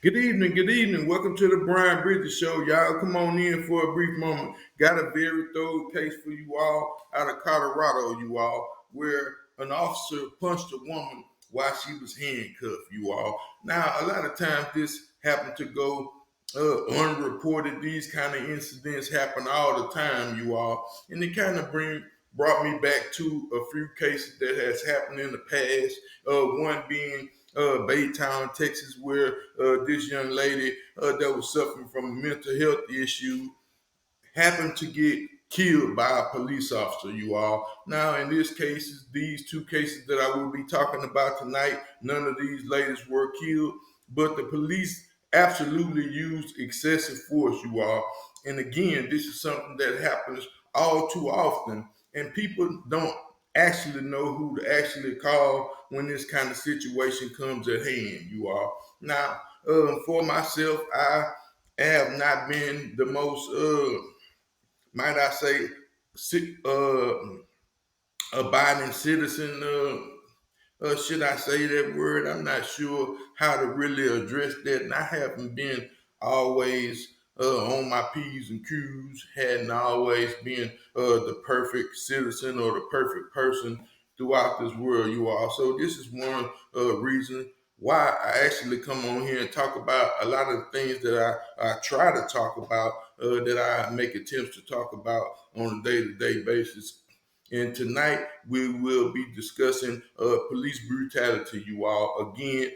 Good evening, good evening. Welcome to the Brian Bridges Show. Y'all come on in for a brief moment. Got a very thorough case for you all out of Colorado, you all, where an officer punched a woman while she was handcuffed, you all. Now, a lot of times this happened to go unreported. These kind of incidents happen all the time, you all. And it kind of brought me back to a few cases that has happened in the past. One being Baytown, Texas, where this young lady that was suffering from a mental health issue happened to get killed by a police officer, you all. Now, in this cases, these two cases that I will be talking about tonight, none of these ladies were killed, but the police absolutely used excessive force, you all. And again, this is something that happens all too often, and people don't actually know who to actually call when this kind of situation comes at hand, you all. Now, for myself, I have not been the most might I say, abiding citizen. Should I say that word? I'm not sure how to really address that. And I haven't been always on my P's and Q's, hadn't always been the perfect citizen or the perfect person throughout this world, you all. So this is one reason why I actually come on here and talk about a lot of the things that I try to talk about, that I make attempts to talk about on a day-to-day basis. And tonight we will be discussing police brutality, you all. Again,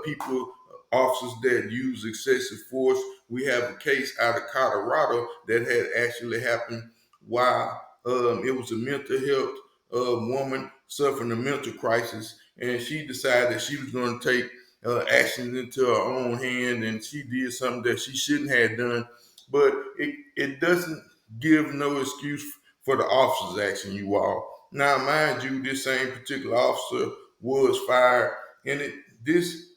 people, officers that use excessive force. We have a case out of Colorado that had actually happened while it was a mental health woman suffering a mental crisis, and she decided she was going to take actions into her own hand, and she did something that she shouldn't have done. But it doesn't give no excuse for the officer's action, you all. Now, mind you, this same particular officer was fired, and this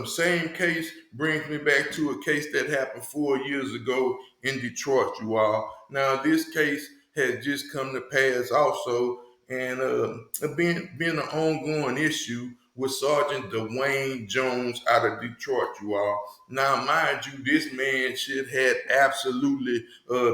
same case brings me back to a case that happened 4 years ago in Detroit, you all. Now, this case has just come to pass also, and being an ongoing issue with Sergeant Dwayne Jones out of Detroit, you all. Now, mind you, this man should have absolutely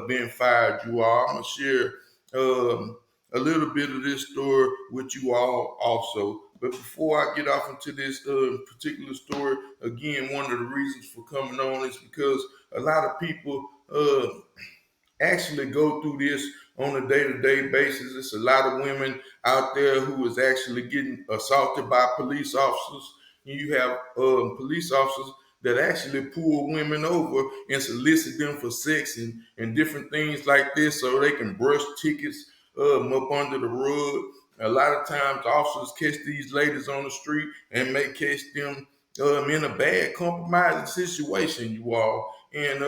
been fired, you all. I'm gonna share a little bit of this story with you all also. But before I get off into this particular story, again, one of the reasons for coming on is because a lot of people actually go through this on a day-to-day basis. It's a lot of women out there who is actually getting assaulted by police officers. You have police officers that actually pull women over and solicit them for sex and different things like this so they can brush tickets up under the rug. A lot of times officers catch these ladies on the street and may catch them in a bad compromising situation, you all. And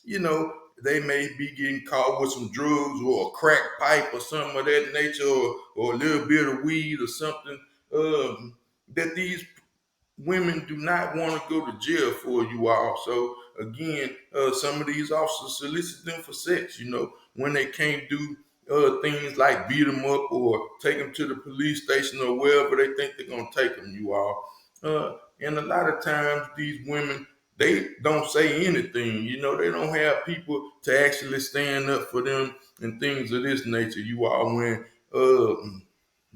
you know, they may be getting caught with some drugs or a crack pipe or something of that nature, or a little bit of weed or something that these women do not want to go to jail for, you all. So again, some of these officers solicit them for sex, when they can't do things like beat them up or take them to the police station or wherever they think they're going to take them, you all. And a lot of times these women, they don't say anything, they don't have people to actually stand up for them and things of this nature, you all, when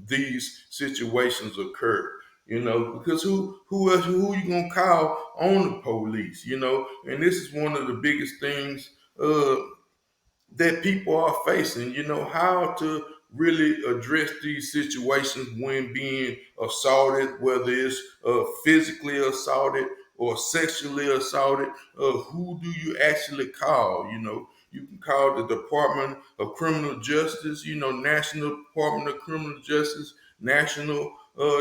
these situations occur. Because who else, who you gonna call on the police? And this is one of the biggest things that people are facing. How to really address these situations when being assaulted, whether it's physically assaulted or sexually assaulted. Who do you actually call? You can call the Department of Criminal Justice, National Department of Criminal Justice, National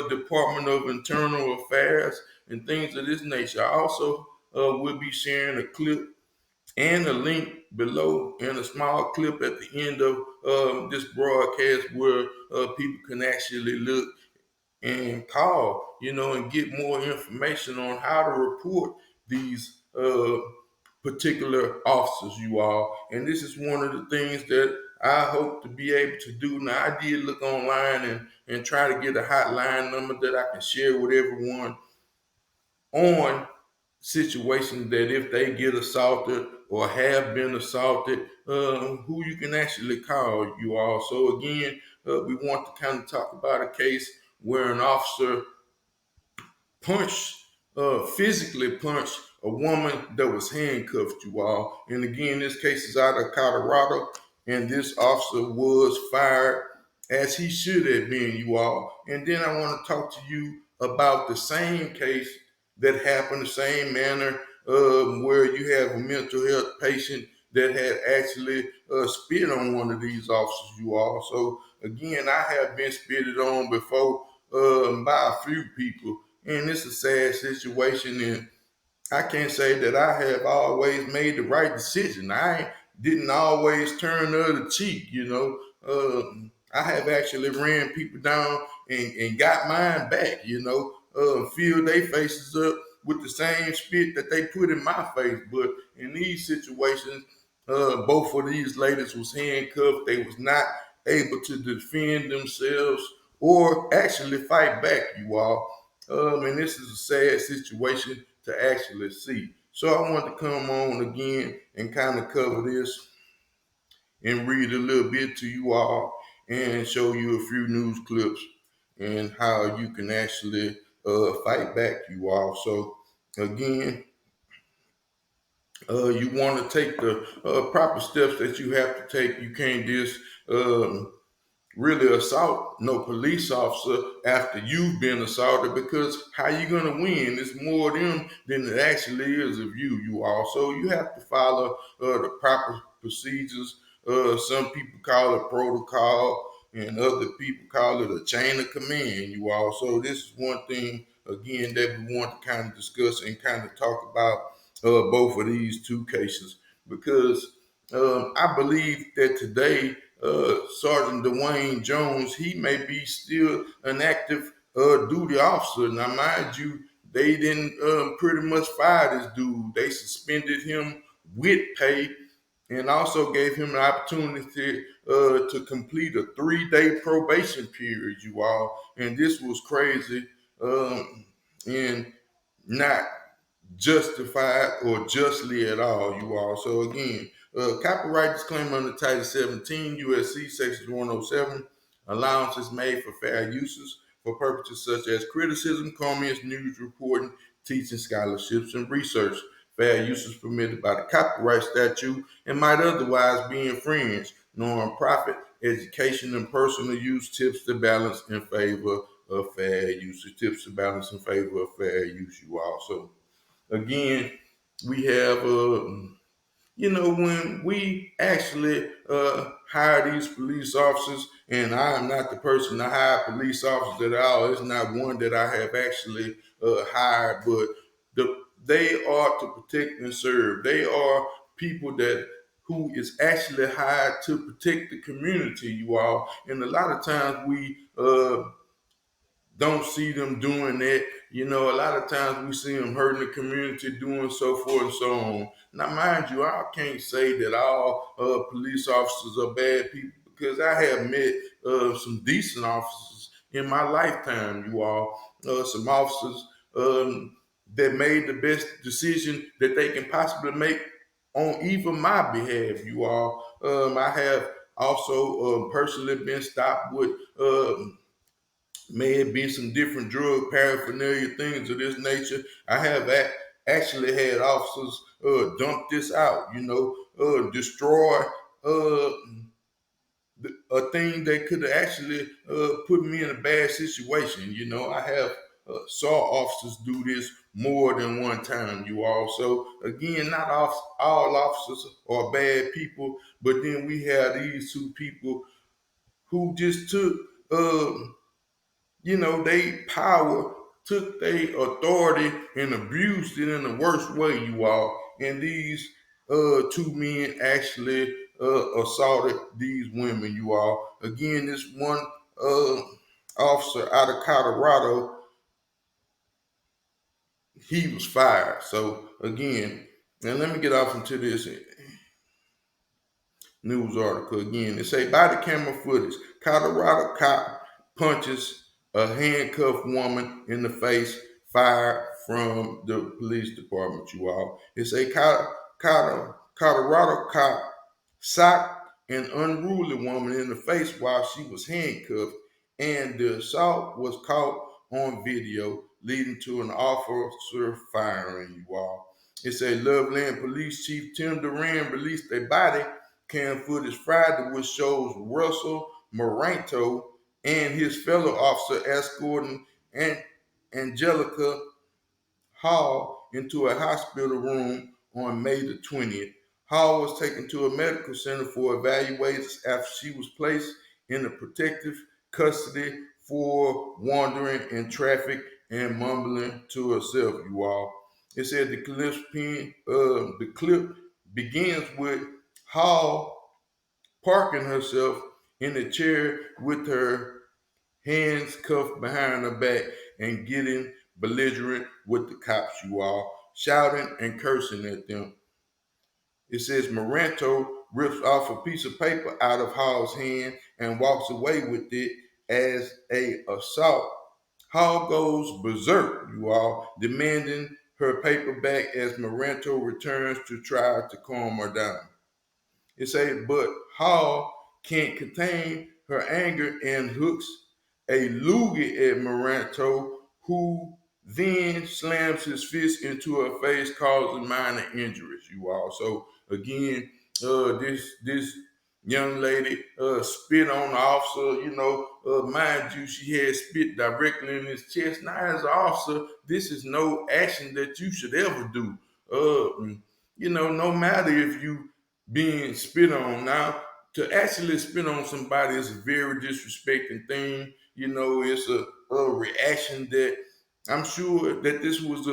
Department of Internal Affairs, and things of this nature. I also will be sharing a clip and a link below and a small clip at the end of this broadcast where people can actually look and call, and get more information on how to report these particular officers, you all. And this is one of the things that I hope to be able to do. Now, I did look online and try to get a hotline number that I can share with everyone on situations that if they get assaulted or have been assaulted, who you can actually call, you all. So again, we want to kind of talk about a case where an officer punched, physically punched a woman that was handcuffed, you all. And again, this case is out of Colorado, and this officer was fired as he should have been, you all. And then I want to talk to you about the same case that happened the same manner, where you have a mental health patient that had actually spit on one of these officers, you all. So again, I have been spitted on before by a few people, and it's a sad situation. And I can't say that I have always made the right decision. I didn't always turn the other cheek, you know. I have actually ran people down and got mine back, you know, filled their faces up with the same spit that they put in my face. But in these situations, both of these ladies was handcuffed. They was not able to defend themselves or actually fight back, you all. And this is a sad situation to actually see. So I want to come on again and kind of cover this and read a little bit to you all and show you a few news clips and how you can actually fight back, you all. So again, you want to take the proper steps that you have to take. You can't just really assault no police officer after you've been assaulted, because how you gonna win? It's more them than it actually is of you, you all. So you have to follow the proper procedures. Some people call it protocol, and other people call it a chain of command, you all. So this is one thing again that we want to kind of discuss and kind of talk about both of these two cases, because I believe that today Sergeant Dwayne Jones, he may be still an active duty officer. Now, mind you, they didn't pretty much fire this dude. They suspended him with pay and also gave him an opportunity to complete a 3-day probation period, you all. And this was crazy and not justified or justly at all, you all. So again, copyright disclaimer under Title 17 USC Section 107. Allowance is made for fair uses for purposes such as criticism, comments, news reporting, teaching, scholarships, and research. Fair use is permitted by the copyright statute and might otherwise be infringed. Non-profit education and personal use tips the balance in favor of fair use. It tips the balance in favor of fair use, you all. So again, we have when we actually hire these police officers, and I am not the person to hire police officers at all. It's not one that I have actually hired, but they are to protect and serve. They are people that who is actually hired to protect the community, you all. And a lot of times we don't see them doing that. You know, a lot of times we see them hurting the community, doing so forth and so on. Now, mind you, I can't say that all police officers are bad people, because I have met some decent officers in my lifetime, you all. Some officers that made the best decision that they can possibly make on even my behalf, you all. I have also personally been stopped with may have been some different drug paraphernalia, things of this nature. I have actually had officers dump this out, destroy uh, a thing that could have actually put me in a bad situation. You know, I have saw officers do this more than one time, you all. So again, not all officers are bad people, but then we have these two people who just took they power, took their authority and abused it in the worst way, you all. And these two men actually assaulted these women, you all. Again, this one uh, officer out of Colorado, he was fired. So again, and let me get off into this news article again. It say body camera footage. Colorado cop punches a handcuffed woman in the face, fired from the police department, you all. It's a Colorado cop socked an unruly woman in the face while she was handcuffed, and the assault was caught on video, leading to an officer firing, you all. It said Loveland Police Chief Tim Duran released a body cam footage Friday, which shows Russell Moranto and his fellow officer escorting Angelica Hall into a hospital room on May the 20th. Hall was taken to a medical center for evaluations after she was placed in a protective custody for wandering in traffic and mumbling to herself, you all. It said the clip begins with Hall parking herself in a chair with her hands cuffed behind her back and getting belligerent with the cops, you all, shouting and cursing at them. It says Moranto rips off a piece of paper out of Hall's hand and walks away with it as a assault. Hall goes berserk, you all, demanding her paper back as Moranto returns to try to calm her down. It says, but Hall can't contain her anger and hooks a loogie at Moranto, who then slams his fist into her face, causing minor injuries. You all. So again, this young lady spit on the officer. Mind you, she had spit directly in his chest. Now, as an officer, this is no action that you should ever do. No matter if you being spit on. Now, to actually spit on somebody is a very disrespecting thing. It's a reaction that I'm sure that this was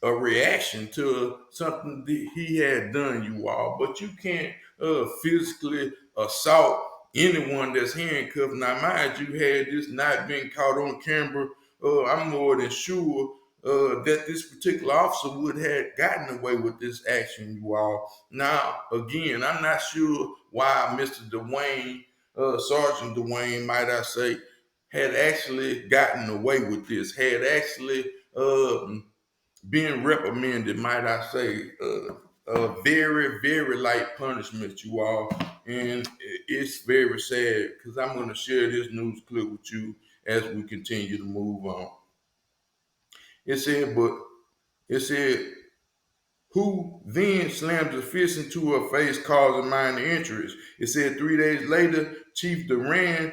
a reaction to something that he had done, you all. But you can't physically assault anyone that's handcuffed. Now, mind you, had this not been caught on camera, I'm more than sure that this particular officer would have gotten away with this action, you all. Now, again, I'm not sure why Mr. Dwayne, Sergeant Dwayne, might I say, had actually gotten away with this, had actually been reprimanded, might I say, a very, very light punishment, you all. And it's very sad because I'm going to share this news clip with you as we continue to move on. It said, but it said, who then slammed his fist into her face, causing minor injuries. It said 3 days later, Chief Duran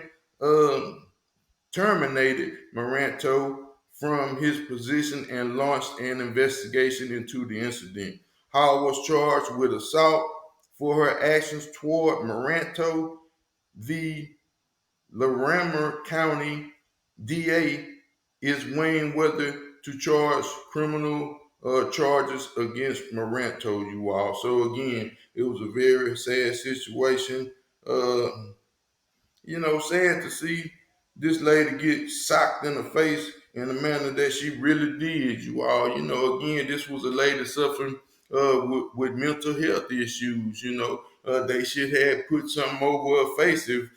terminated Moranto from his position and launched an investigation into the incident. Hall was charged with assault for her actions toward Moranto. The Larimer County DA is weighing whether to charge criminal charges against Moranto, you all. So again, it was a very sad situation. Uh, sad to see this lady get socked in the face in the manner that she really did, you all. Again, this was a lady suffering with mental health issues. They should have put something over her face if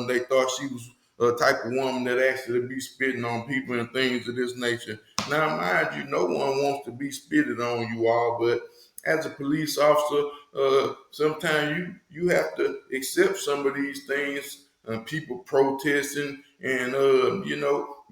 they thought she was a type of woman that actually be spitting on people and things of this nature. Now, mind you, no one wants to be spitted on, you all, but as a police officer, sometimes you have to accept some of these things. People protesting and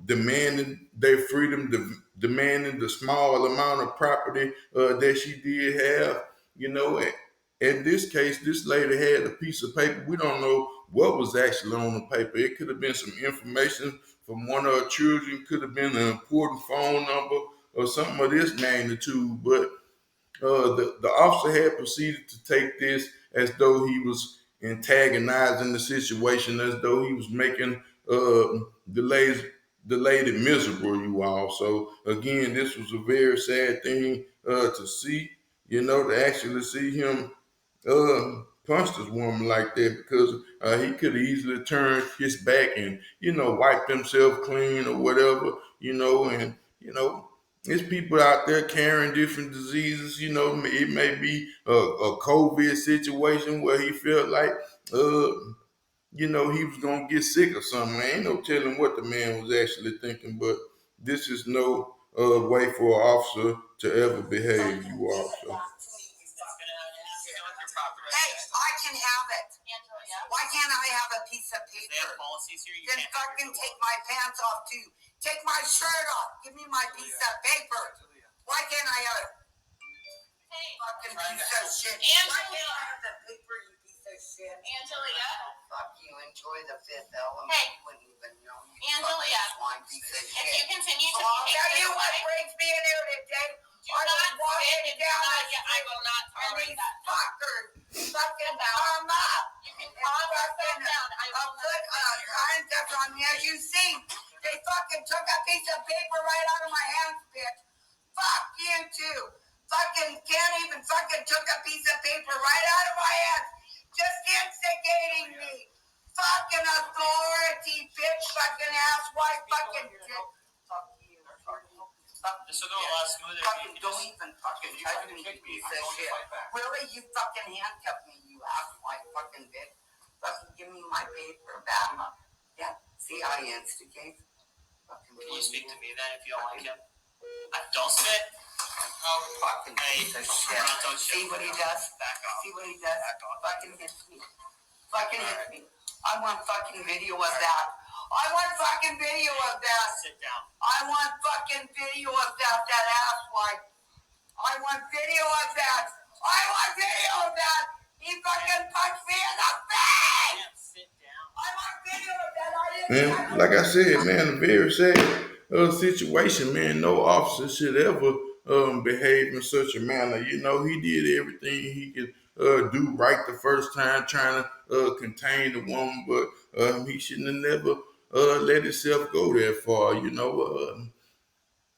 demanding their freedom, demanding the small amount of property that she did have. In this case, this lady had a piece of paper. We don't know what was actually on the paper. It could have been some information from one of her children, could have been an important phone number or something of this magnitude, but the officer had proceeded to take this as though he was antagonizing the situation, as though he was making the lady miserable, you all. So again, this was a very sad thing to see, to actually see him punched this woman like that, because he could have easily turned his back and wiped himself clean or whatever, and there's people out there carrying different diseases. It may be a COVID situation where he felt like he was gonna get sick or something. Ain't no telling what the man was actually thinking, but this is no way for an officer to ever behave, you all. So. Hey, I can have it. Why can't I have a piece of paper? They have policies here. Then fucking take my pants off too. Take my shirt off. Give me my piece of paper. Why can't I have it? Hey, fucking piece of shit. Why can't I have the paper, you piece of shit? Angelia. Fuck you. Enjoy the fifth element. Hey. You wouldn't even know. Angelia. If you continue to I'll tell you what brings me in here today. I was walking down I will not tolerate that. Fuckers fucking come up. You can calm yourself down. I will put handcuffs on me. As you see, they fucking took a piece of paper right out of my hands, bitch. Fuck you too. Fucking can't even fucking took a piece of paper right out of my hands. Just instigating me. Fucking authority, bitch. Fucking asswipe. Fucking shit. Fuck you. This will go a lot smoother. Fucking don't even fucking touch me, you piece of shit. Really, you fucking handcuffed me, you asswipe fucking bitch. Fucking give me my paper back. Yeah, see, I instigate. Can you speak to me then if you don't like him? Don't spit. Oh, fucking piece of shit. See what he does? Back off. See what he does? Back off. Fucking hits me. Fucking hits me. I want fucking video of that. I want fucking video of that. Sit down. I want fucking video of that asswipe. I want video of that. I want video of that. He fucking punched me in the face. Sit down. I want video of that. Man, like I said, man, a very sad situation, man. No officer should ever behave in such a manner. You know, he did everything he could do right the first time, trying to contain the woman, but he shouldn't have never let himself go that far. You know,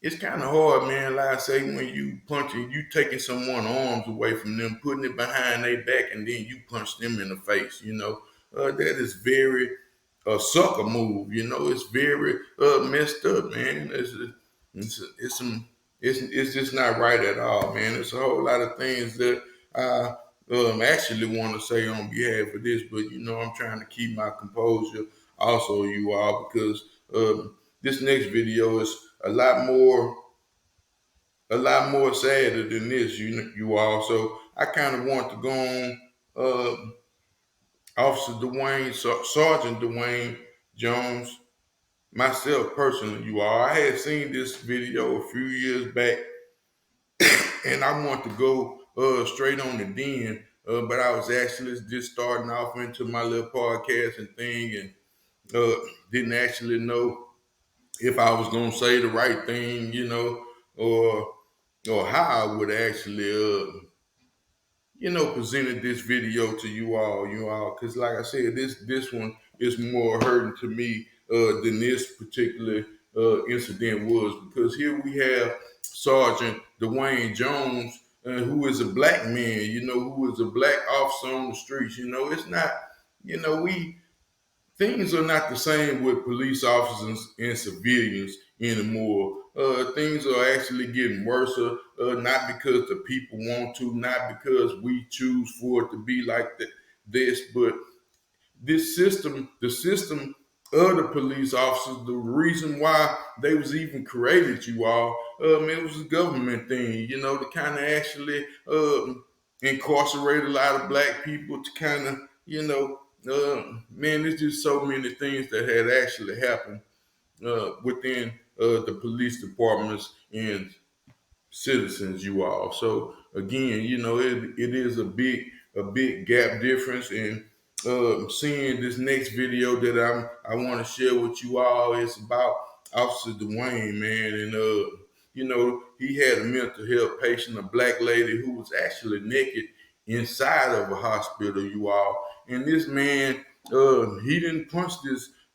it's kind of hard, man. Like I say, when you punching, you taking someone's arms away from them, putting it behind their back, and then you punch them in the face. You know, that is very a sucker move. You know, it's very messed up, man. It's just not right at all, man. It's a whole lot of things that I actually want to say on behalf of this, but you know, I'm trying to keep my composure. Also, you all, because this next video is a lot more sadder than this, you all. So I kind of want to go on. Officer Dwayne, Sergeant Dwayne Jones, myself personally, you all. I had seen this video a few years back, and I want to go straight on the den, but I was actually just starting off into my little podcasting thing, and didn't actually know if I was gonna say the right thing, you know, or how I would actually presented this video to you all, because like I said, this one is more hurting to me than this particular incident was, because here we have Sergeant Dwayne Jones, who is a black man, who is a black officer on the streets. It's not, we things are not the same with police officers and civilians anymore. Things are actually getting worse, not because the people want to, not because we choose for it to be like this, but this system, the system of the police officers, the reason why they was even created, you all, it was a government thing, to kind of actually incarcerate a lot of black people, to kind of, man, there's just so many things that had actually happened within the police departments and citizens, you all. So again, it is a big gap difference. And seeing this next video that I want to share with you all is about Officer Dwayne, man. And he had a mental health patient, a black lady who was actually naked inside of a hospital, you all. And this man, he didn't punch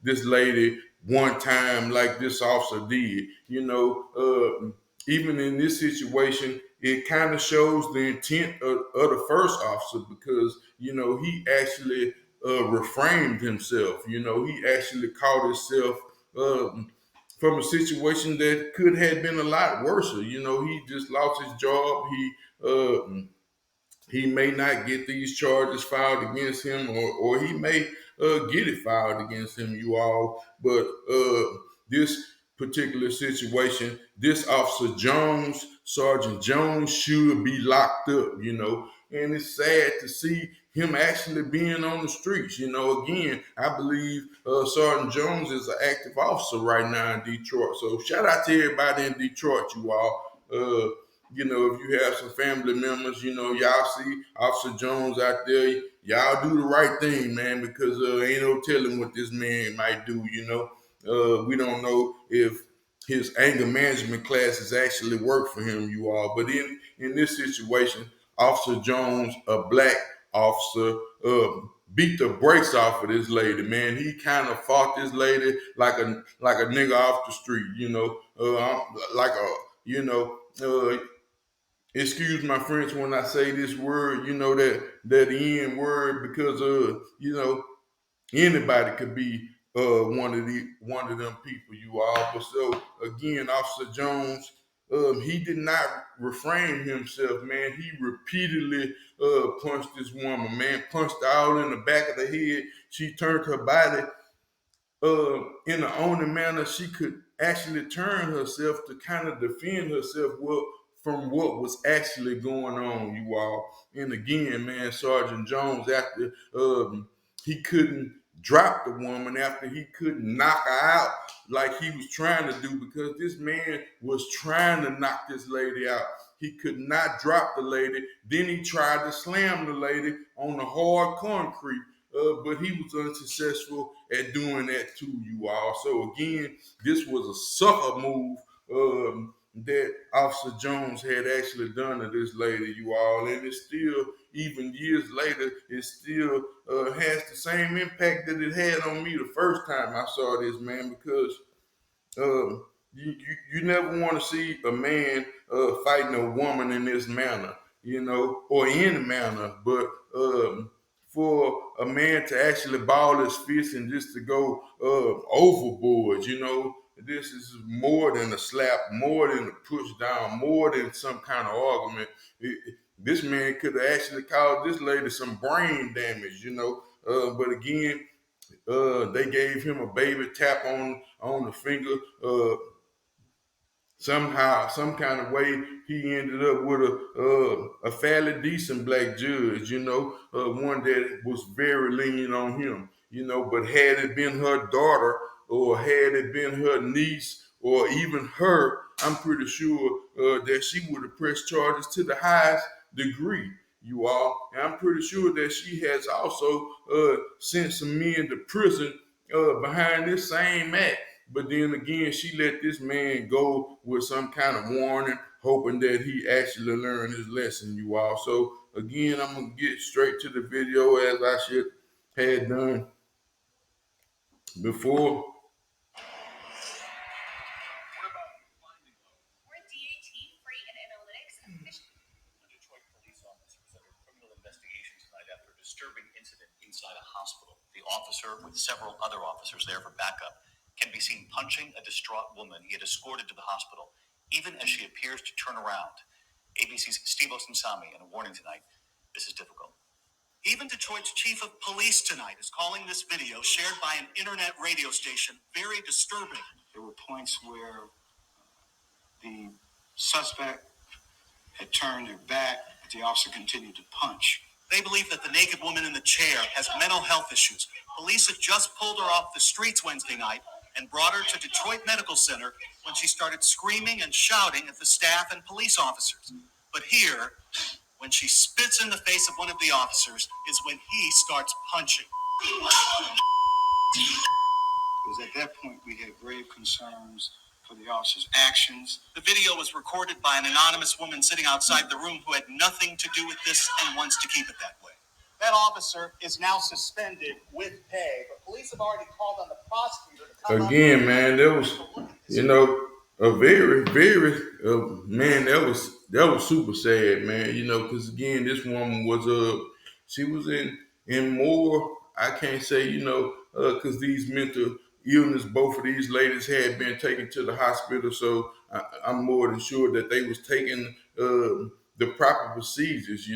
this lady one time like this officer did. Even in this situation, it kind of shows the intent of the first officer, because he actually reframed himself. He actually caught himself from a situation that could have been a lot worse. He just lost his job. He may not get these charges filed against him, or he may get it filed against him, you all. But this particular situation, this Officer Jones, Sergeant Jones, should be locked up, and it's sad to see him actually being on the streets. Again, I believe Sergeant Jones is an active officer right now in Detroit. So shout out to everybody in Detroit, you all. If you have some family members, y'all see Officer Jones out there, y'all do the right thing, man, because ain't no telling what this man might do, we don't know if his anger management classes actually work for him, you all. But in this situation, Officer Jones, a black officer, beat the brakes off of this lady, man. He kind of fought this lady like a nigga off the street, like a, excuse my French when I say this word, that N word, because anybody could be one of them people, you all. But so again, Officer Jones, he did not refrain himself, man. He repeatedly punched this woman, man, punched her all in the back of the head. She turned her body in the only manner she could actually turn herself to kind of defend herself from what was actually going on, you all. And again, man, Sergeant Jones, after he couldn't drop the woman, after he couldn't knock her out like he was trying to do, because this man was trying to knock this lady out. He could not drop the lady. Then he tried to slam the lady on the hard concrete. But he was unsuccessful at doing that too, you all. So again, this was a sucker move that Officer Jones had actually done to this lady, you all. And it's still, even years later, it still has the same impact that it had on me the first time I saw this, man, because you never want to see a man fighting a woman in this manner, or in a manner. But for a man to actually ball his fist and just to go overboard, this is more than a slap, more than a push down, more than some kind of argument. This man could have actually caused this lady some brain damage, but again, they gave him a baby tap on the finger. Somehow, some kind of way, he ended up with a fairly decent black judge, one that was very lenient on him, But had it been her daughter, or had it been her niece, or even her, I'm pretty sure that she would have pressed charges to the highest degree, you all. And I'm pretty sure that she has also sent some men to prison behind this same act. But then again, she let this man go with some kind of warning, hoping that he actually learned his lesson, you all. So again, I'm gonna get straight to the video as I should had done before. Detroit police officers under criminal investigation tonight after a disturbing incident inside a hospital. The officer, with several other officers there for backup, can be seen punching a distraught woman he had escorted to the hospital, even as she appears to turn around. ABC's Steve Osunsami in a warning tonight. This is difficult. Even Detroit's chief of police tonight is calling this video shared by an internet radio station very disturbing. There were points where the suspect had turned her back, but the officer continued to punch. They believe that the naked woman in the chair has mental health issues. Police had just pulled her off the streets Wednesday night and brought her to Detroit Medical Center when she started screaming and shouting at the staff and police officers. But here, when she spits in the face of one of the officers, is when he starts punching. Because at that point, we had grave concerns for the officer's actions. The video was recorded by an anonymous woman sitting outside the room who had nothing to do with this and wants to keep it that way. That officer is now suspended with pay, but police have already called on the prosecutor to come Again, man, that was, a very, very, man, that was super sad, man, because again, this woman was, she was in more, I can't say, because these mental illness, both of these ladies had been taken to the hospital, so I'm more than sure that they was taking the proper procedures,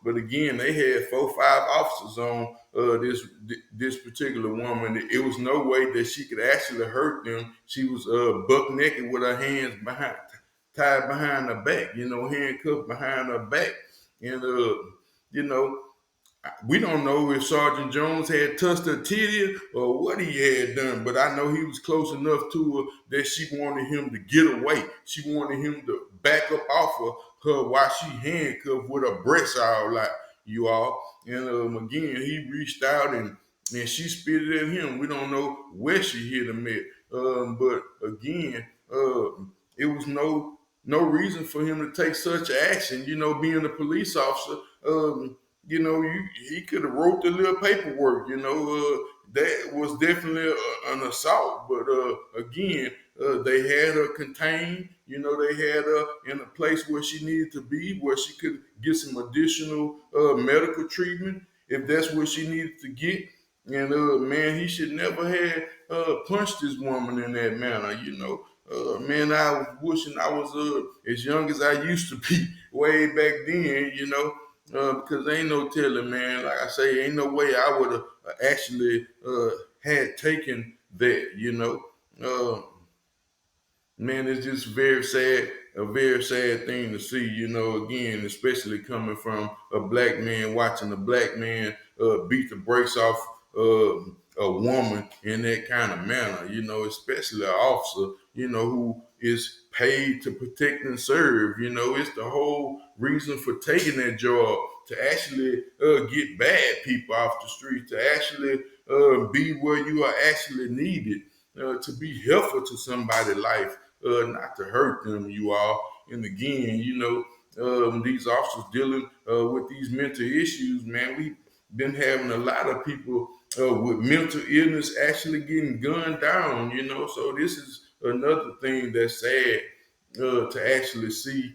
But again, they had 4, 5 officers on this particular woman. It was no way that she could actually hurt them. She was buck naked with her hands tied behind her back, handcuffed behind her back, and you know we don't know if Sergeant Jones had touched her titty or what he had done, but I know he was close enough to her that she wanted him to get away. She wanted him to back up off of her while she handcuffed with her breasts all out, you all. And again, he reached out and she spit it at him. We don't know where she hit him at, but again, it was no reason for him to take such action. Being a police officer. He could have wrote the little paperwork. That was definitely an assault. But again, they had her contained. They had her in a place where she needed to be, where she could get some additional medical treatment if that's what she needed to get. And man, he should never have punched this woman in that manner. Man, I was wishing I was as young as I used to be way back then. Because ain't no telling, man. Like I say, ain't no way I would have actually had taken that. Man, it's just very sad, a very sad thing to see, again, especially coming from a black man watching a black man beat the brakes off a woman in that kind of manner, especially an officer, who is paid to protect and serve. It's the whole reason for taking that job to actually get bad people off the street, to actually be where you are actually needed, to be helpful to somebody's life, not to hurt them, you all. And again, these officers dealing with these mental issues, man, we've been having a lot of people with mental illness actually getting gunned down, So this is another thing that's sad to actually see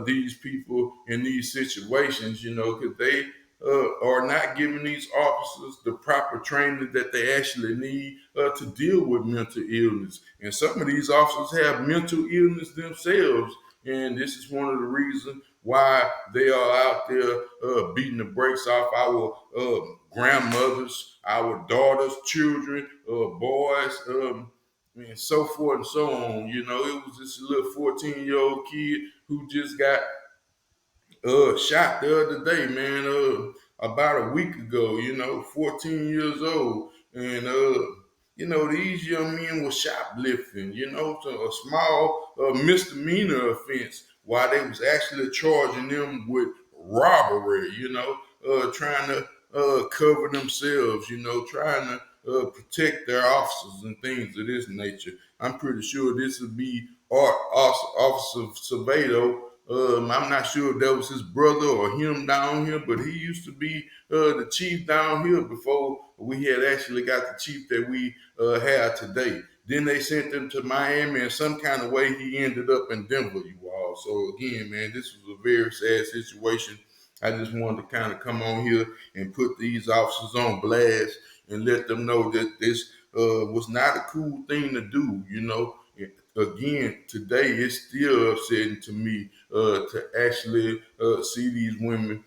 these people in these situations, because they are not giving these officers the proper training that they actually need to deal with mental illness. And some of these officers have mental illness themselves. And this is one of the reasons why they are out there beating the brakes off our grandmothers, our daughters, children, boys, and so forth and so on. It was this little 14-year-old kid who just got shot the other day, man, about a week ago, 14 years old. And these young men were shoplifting, so a small misdemeanor offense, while they was actually charging them with robbery, trying to cover themselves, trying to protect their officers and things of this nature. I'm pretty sure this would be Officer Savedo. I'm not sure if that was his brother or him down here, but he used to be the chief down here before we had actually got the chief that we have today. Then they sent him to Miami, and some kind of way he ended up in Denver, you all. So again, man, this was a very sad situation. I just wanted to kind of come on here and put these officers on blast and let them know that this was not a cool thing to do, Again, today it's still upsetting to me to actually see these women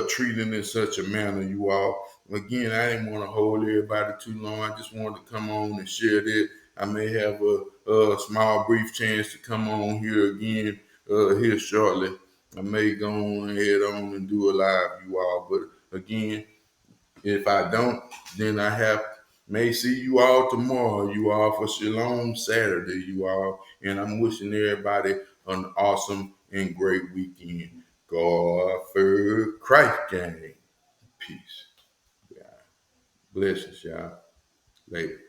treated in such a manner, you all. Again, I didn't want to hold everybody too long. I just wanted to come on and share that. I may have a small, brief chance to come on here again here shortly. I may go on ahead on and do a live, you all. But again, if I don't, then may see you all tomorrow, you all, for Shalom Saturday, you all. And I'm wishing everybody an awesome and great weekend. God for Christ gang. Peace. Yeah. Blessings, y'all. Later.